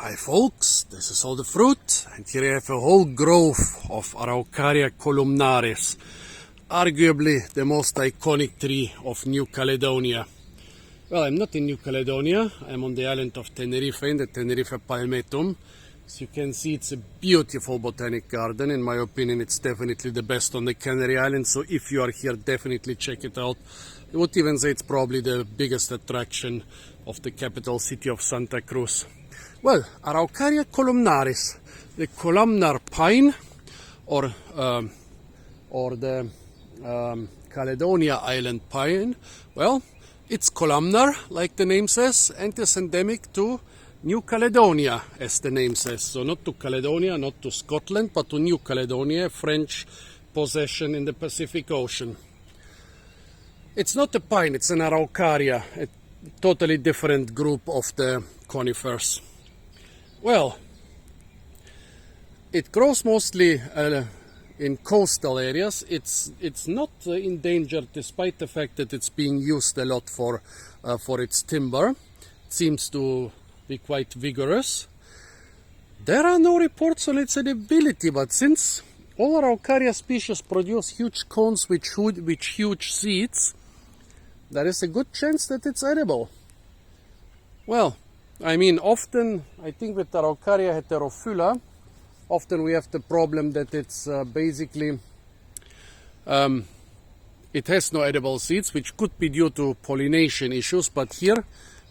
Hi folks, this is all the fruit, and here I have a whole grove of Araucaria Columnaris, arguably the most iconic tree of New Caledonia. Well, I'm not in New Caledonia, I'm on the island of Tenerife in the Tenerife Palmetum. As you can see, it's a beautiful botanic garden. In my opinion, it's definitely the best on the Canary Islands, so if you are here, definitely check it out. I would even say it's probably the biggest attraction of the capital city of Santa Cruz. Well, Araucaria Columnaris, the Columnar Pine, or the Caledonia Island Pine. Well, it's columnar, like the name says, and is endemic to New Caledonia, as the name says. So not to Caledonia, not to Scotland, but to New Caledonia, a French possession in the Pacific Ocean. It's not a pine, it's an Araucaria, a totally different group of the conifers. Well, it grows mostly in coastal areas. It's not endangered, despite the fact that it's being used a lot for its timber. It seems to be quite vigorous. There are no reports on its edibility, but since all Araucaria species produce huge cones with huge seeds, there is a good chance that it's edible. Well, I mean, often, I think with Araucaria heterophylla, often we have the problem that it's basically, it has no edible seeds, which could be due to pollination issues, but here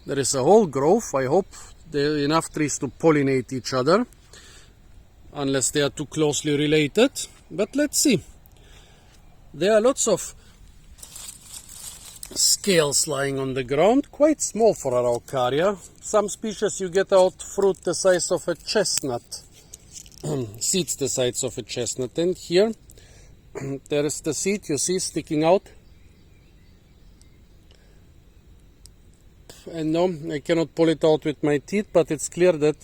there is a whole grove. I hope there are enough trees to pollinate each other, unless they are too closely related, but let's see. There are lots of scales lying on the ground, quite small for Araucaria. Some species you get out fruit the size of a chestnut, seeds the size of a chestnut, and here there is the seed you see sticking out. And no, I cannot pull it out with my teeth, but it's clear that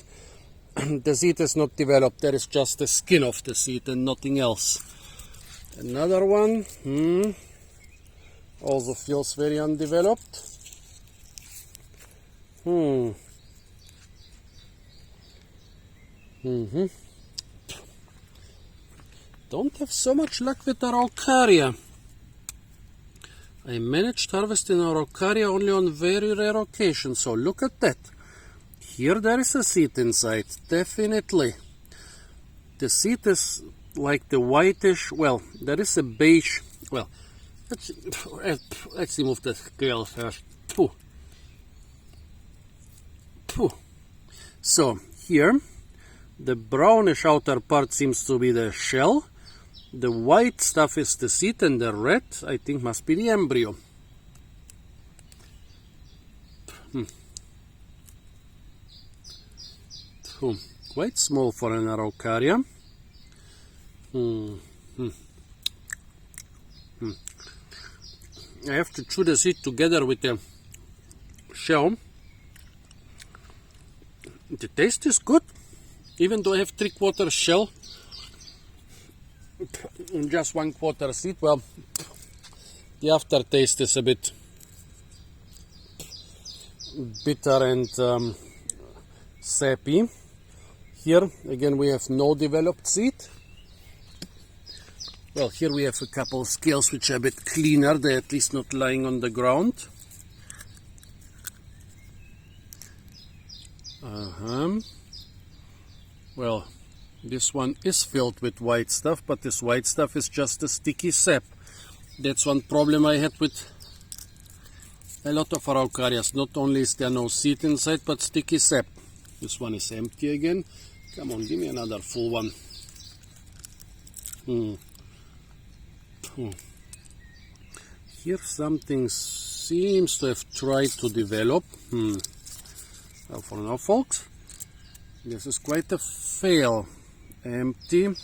the seed is not developed. There is just the skin of the seed and nothing else. Another one, also feels very undeveloped. Don't have so much luck with Araucaria. I managed harvesting Araucaria only on very rare occasions, so look at that. Here there is a seed inside, definitely. The seed is like the whitish, well, there is a beige, well, let's remove the scale first. So here the brownish outer part seems to be the shell, the white stuff is the seed, and the red I think must be the embryo. Quite small for an Araucaria. I have to chew the seed together with the shell. The taste is good, even though I have 3/4 shell and just 1/4 seed. Well, the aftertaste is a bit bitter and sappy. Here again we have no developed seed. Well, here we have a couple of scales which are a bit cleaner, they're at least not lying on the ground. Well, this one is filled with white stuff, but this white stuff is just a sticky sap. That's one problem I had with a lot of Araucarias. Not only is there no seed inside, but sticky sap. This one is empty again. Come on, give me another full one. Here something seems to have tried to develop. Well, for now, folks, this is quite a fail. Empty,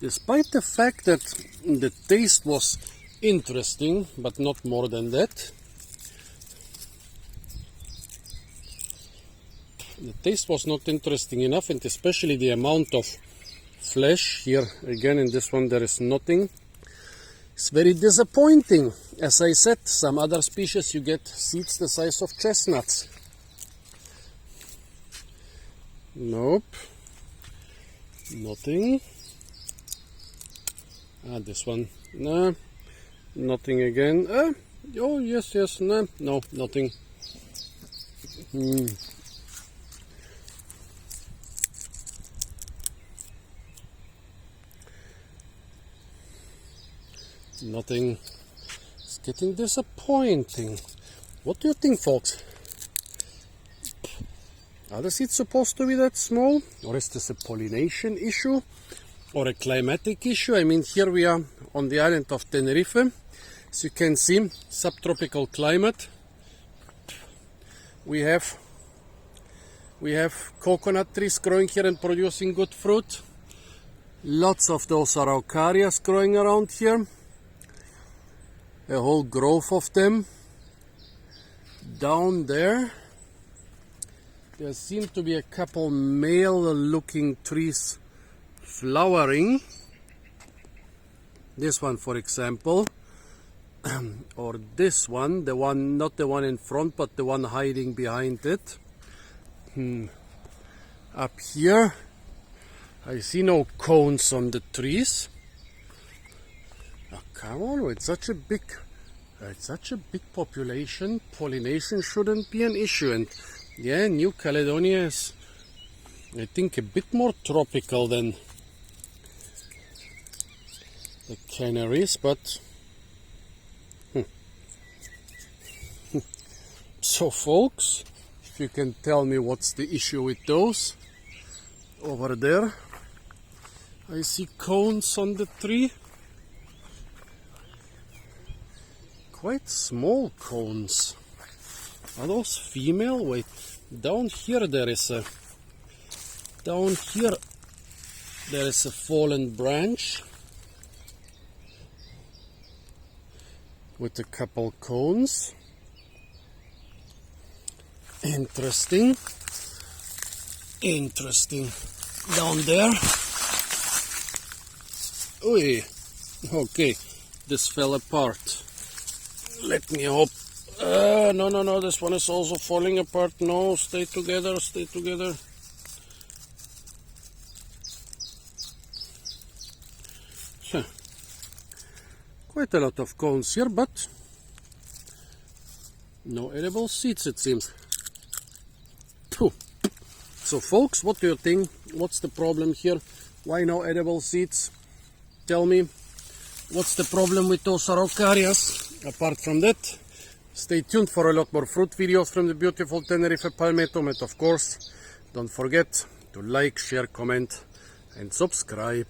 despite the fact that the taste was interesting, but not more than that. The taste was not interesting enough, and especially the amount of flesh. Here again in this one there is nothing. It's very disappointing. As I said, some other species you get seeds the size of chestnuts. Nope. Nothing. This one. No. Nothing again. Oh, yes, yes. No, no, nothing. Nothing. It's getting disappointing. What do you think, folks? Are the seeds supposed to be that small? Or is this a pollination issue? Or a climatic issue? I mean, here we are on the island of Tenerife. As you can see, subtropical climate. We have coconut trees growing here and producing good fruit. Lots of those Araucarias growing around here. A whole grove of them. Down there seem to be a couple male looking trees flowering. This one, for example, or this one, not the one in front, but the one hiding behind it. Up here, I see no cones on the trees. Oh, come on, it's such a big population. Pollination shouldn't be an issue. And yeah, New Caledonia is, I think, a bit more tropical than the Canaries, but so folks, if you can tell me what's the issue with those. Over there I see cones on the tree, quite small cones. Are those female? Wait, down here there is a fallen branch with a couple cones. Interesting. Down there. Oi. Okay, this fell apart. Let me hope. No, this one is also falling apart. No, stay together. Quite a lot of cones here, but no edible seeds, it seems. So folks, what do you think? What's the problem here? Why no edible seeds? Tell me, what's the problem with those Araucarias? Apart from that, stay tuned for a lot more fruit videos from the beautiful Tenerife Palmetto. And of course, don't forget to like, share, comment and subscribe.